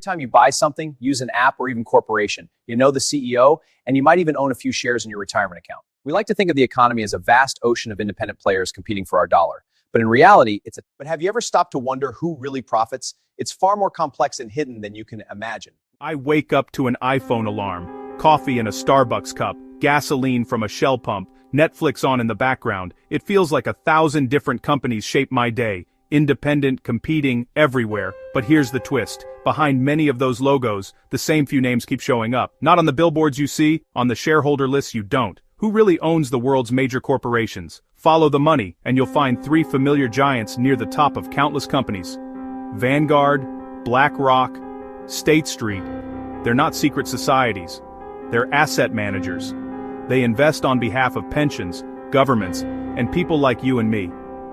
time you buy something, use an app or even corporation, you know the CEO, and you might even own a few shares in your retirement account. We like to think of the economy as a vast ocean of independent players competing for our dollar. But in reality, But have you ever stopped to wonder who really profits? It's far more complex and hidden than you can imagine. I wake up to an iPhone alarm, coffee in a Starbucks cup, gasoline from a Shell pump, Netflix on in the background. It feels like 1,000 different companies shape my day. Independent, competing, everywhere. But here's the twist. Behind many of those logos, the same few names keep showing up. Not on the billboards you see, on the shareholder lists you don't. Who really owns the world's major corporations? Follow the money, and you'll find 3 familiar giants near the top of countless companies. Vanguard, BlackRock, State Street. They're not secret societies. They're asset managers. They invest on behalf of pensions, governments, and people like you and me.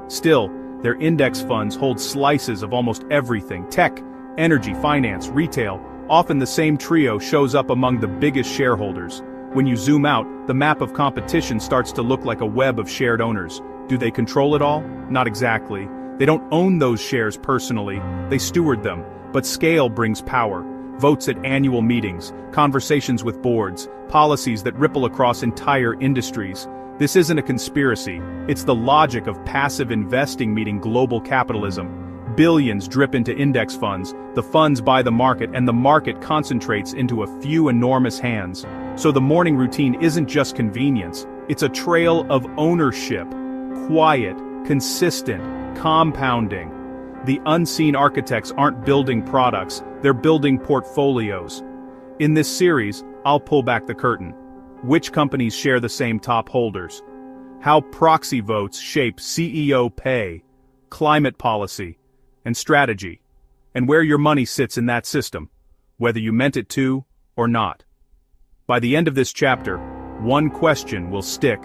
Still, their index funds hold slices of almost everything: tech, energy, finance, retail. Often the same trio shows up among the biggest shareholders. When you zoom out, the map of competition starts to look like a web of shared owners. Do they control it all? Not exactly. They don't own those shares personally, they steward them. But scale brings power. Votes at annual meetings, conversations with boards, policies that ripple across entire industries. This isn't a conspiracy, it's the logic of passive investing meeting global capitalism. Billions drip into index funds, the funds buy the market, and the market concentrates into a few enormous hands. So the morning routine isn't just convenience, it's a trail of ownership. Quiet, consistent, compounding. The unseen architects aren't building products, they're building portfolios. In this series, I'll pull back the curtain. Which companies share the same top holders? How proxy votes shape CEO pay, climate policy, and strategy, and where your money sits in that system, whether you meant it to or not. By the end of this chapter, one question will stick.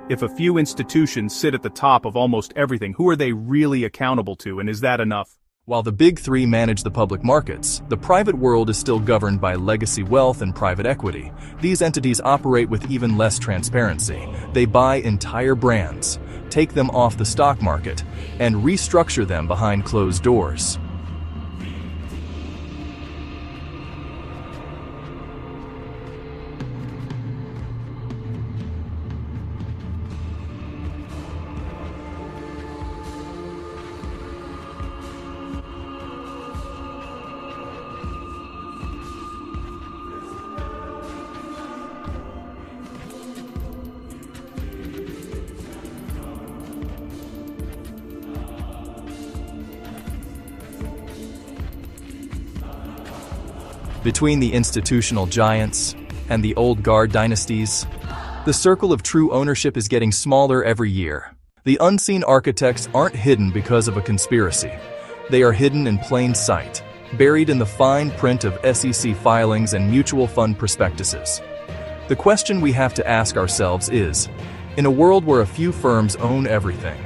If a few institutions sit at the top of almost everything, who are they really accountable to, and is that enough? While the big three manage the public markets, the private world is still governed by legacy wealth and private equity. These entities operate with even less transparency. They buy entire brands, take them off the stock market, and restructure them behind closed doors. Between the institutional giants and the old guard dynasties, the circle of true ownership is getting smaller every year. The unseen architects aren't hidden because of a conspiracy. They are hidden in plain sight, buried in the fine print of SEC filings and mutual fund prospectuses. The question we have to ask ourselves is, in a world where a few firms own everything,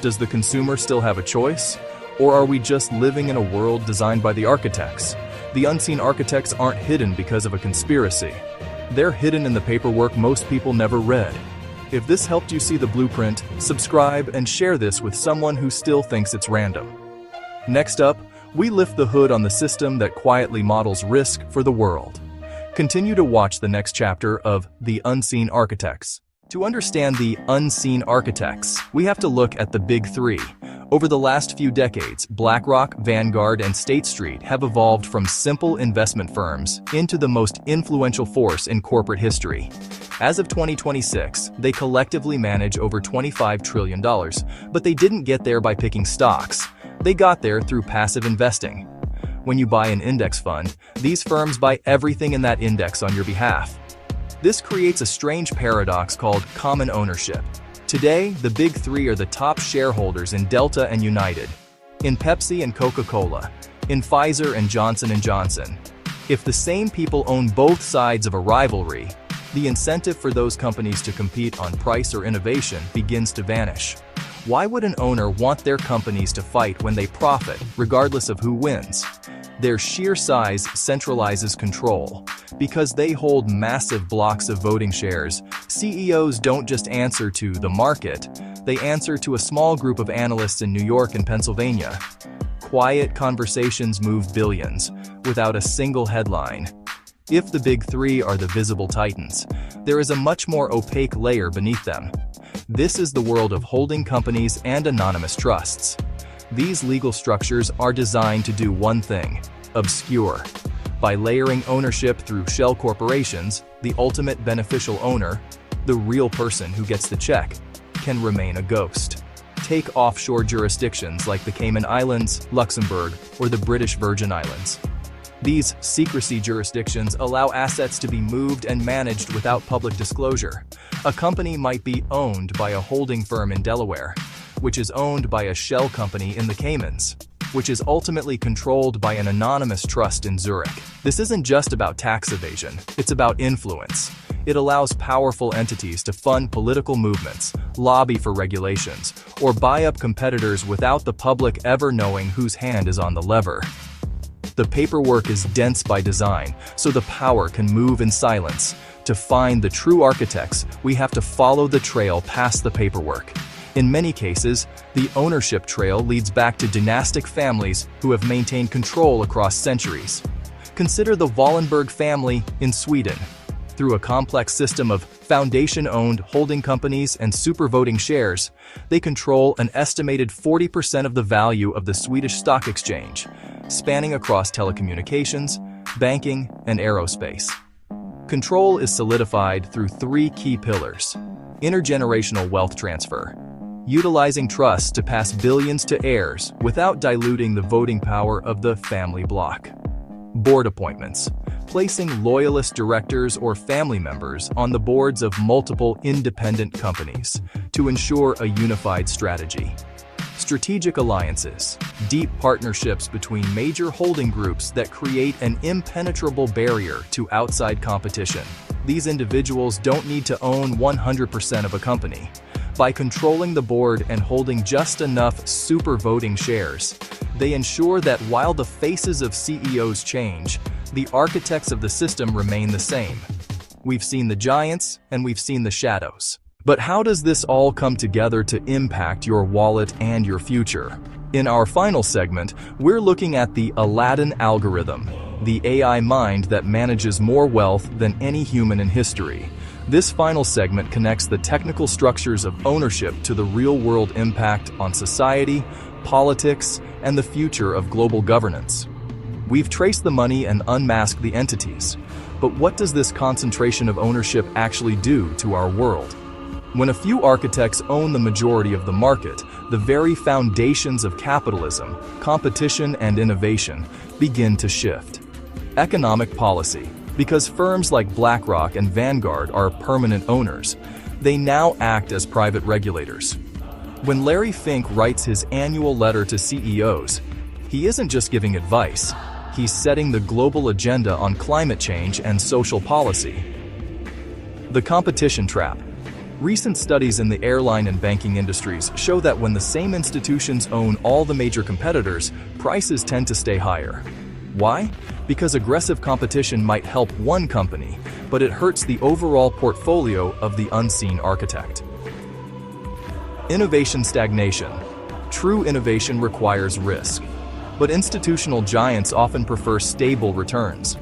does the consumer still have a choice? Or are we just living in a world designed by the architects? The unseen architects aren't hidden because of a conspiracy. They're hidden in the paperwork most people never read. If this helped you see the blueprint, subscribe and share this with someone who still thinks it's random. Next up, we lift the hood on the system that quietly models risk for the world. Continue to watch the next chapter of The Unseen Architects. To understand the unseen architects, we have to look at the big three. Over the last few decades, BlackRock, Vanguard, and State Street have evolved from simple investment firms into the most influential force in corporate history. As of 2026, they collectively manage over $25 trillion, but they didn't get there by picking stocks. They got there through passive investing. When you buy an index fund, these firms buy everything in that index on your behalf. This creates a strange paradox called common ownership. Today, the big three are the top shareholders in Delta and United, in Pepsi and Coca-Cola, in Pfizer and Johnson & Johnson. If the same people own both sides of a rivalry, the incentive for those companies to compete on price or innovation begins to vanish. Why would an owner want their companies to fight when they profit, regardless of who wins? Their sheer size centralizes control. Because they hold massive blocks of voting shares, CEOs don't just answer to the market, they answer to a small group of analysts in New York and Pennsylvania. Quiet conversations move billions, without a single headline. If the big three are the visible titans, there is a much more opaque layer beneath them. This is the world of holding companies and anonymous trusts. These legal structures are designed to do one thing: obscure. By layering ownership through shell corporations, the ultimate beneficial owner, the real person who gets the check, can remain a ghost. Take offshore jurisdictions like the Cayman Islands, Luxembourg, or the British Virgin Islands. These secrecy jurisdictions allow assets to be moved and managed without public disclosure. A company might be owned by a holding firm in Delaware, which is owned by a shell company in the Caymans, which is ultimately controlled by an anonymous trust in Zurich. This isn't just about tax evasion, it's about influence. It allows powerful entities to fund political movements, lobby for regulations, or buy up competitors without the public ever knowing whose hand is on the lever. The paperwork is dense by design, so the power can move in silence. To find the true architects, we have to follow the trail past the paperwork. In many cases, the ownership trail leads back to dynastic families who have maintained control across centuries. Consider the Wallenberg family in Sweden. Through a complex system of foundation-owned holding companies and supervoting shares, they control an estimated 40% of the value of the Swedish stock exchange, spanning across telecommunications, banking, and aerospace. Control is solidified through three key pillars: intergenerational wealth transfer, utilizing trusts to pass billions to heirs without diluting the voting power of the family block; board appointments, placing loyalist directors or family members on the boards of multiple independent companies to ensure a unified strategy; strategic alliances, deep partnerships between major holding groups that create an impenetrable barrier to outside competition. These individuals don't need to own 100% of a company. By controlling the board and holding just enough super voting shares, they ensure that while the faces of CEOs change, the architects of the system remain the same. We've seen the giants and we've seen the shadows. But how does this all come together to impact your wallet and your future? In our final segment, we're looking at the Aladdin Algorithm, the AI mind that manages more wealth than any human in history. This final segment connects the technical structures of ownership to the real-world impact on society, politics, and the future of global governance. We've traced the money and unmasked the entities, but what does this concentration of ownership actually do to our world? When a few architects own the majority of the market, the very foundations of capitalism, competition, and innovation begin to shift. Economic policy. Because firms like BlackRock and Vanguard are permanent owners, they now act as private regulators. When Larry Fink writes his annual letter to CEOs, he isn't just giving advice, he's setting the global agenda on climate change and social policy. The competition trap. Recent studies in the airline and banking industries show that when the same institutions own all the major competitors, prices tend to stay higher. Why? Because aggressive competition might help one company, but it hurts the overall portfolio of the unseen architect. Innovation stagnation. True innovation requires risk, but institutional giants often prefer stable returns.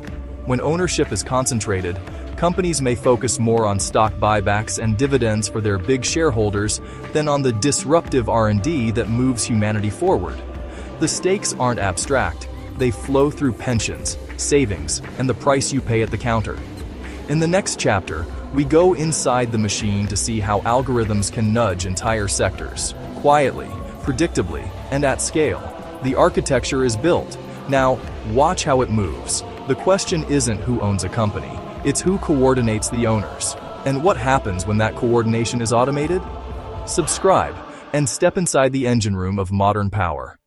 When ownership is concentrated, companies may focus more on stock buybacks and dividends for their big shareholders than on the disruptive R&D that moves humanity forward. The stakes aren't abstract. They flow through pensions, savings, and the price you pay at the counter. In the next chapter, we go inside the machine to see how algorithms can nudge entire sectors. Quietly, predictably, and at scale. The architecture is built. Now, watch how it moves. The question isn't who owns a company. It's who coordinates the owners. And what happens when that coordination is automated? Subscribe and step inside the engine room of modern power.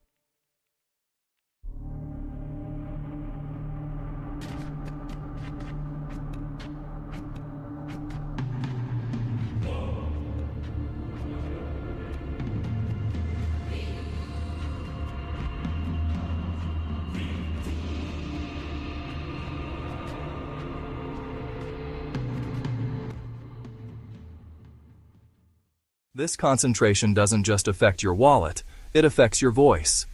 This concentration doesn't just affect your wallet, it affects your voice.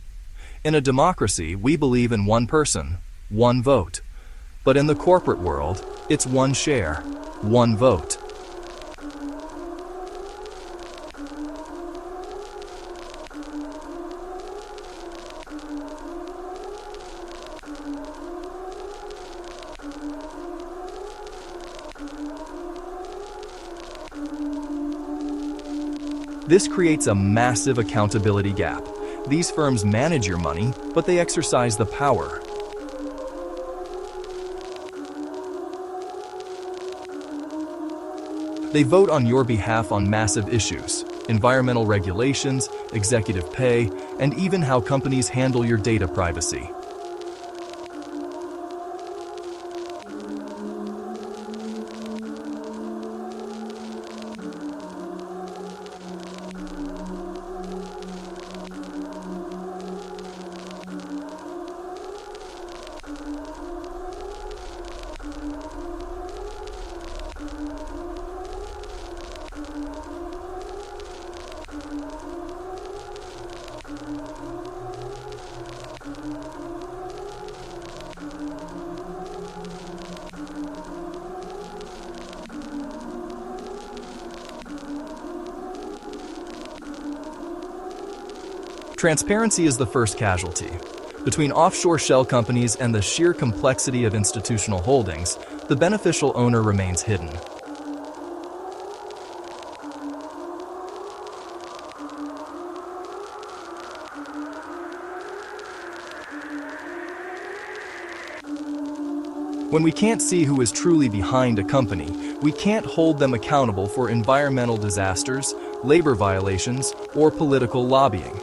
In a democracy, we believe in one person, one vote. But in the corporate world, it's one share, one vote. This creates a massive accountability gap. These firms manage your money, but they exercise the power. They vote on your behalf on massive issues: environmental regulations, executive pay, and even how companies handle your data privacy. Transparency is the first casualty. Between offshore shell companies and the sheer complexity of institutional holdings, the beneficial owner remains hidden. When we can't see who is truly behind a company, we can't hold them accountable for environmental disasters, labor violations, or political lobbying.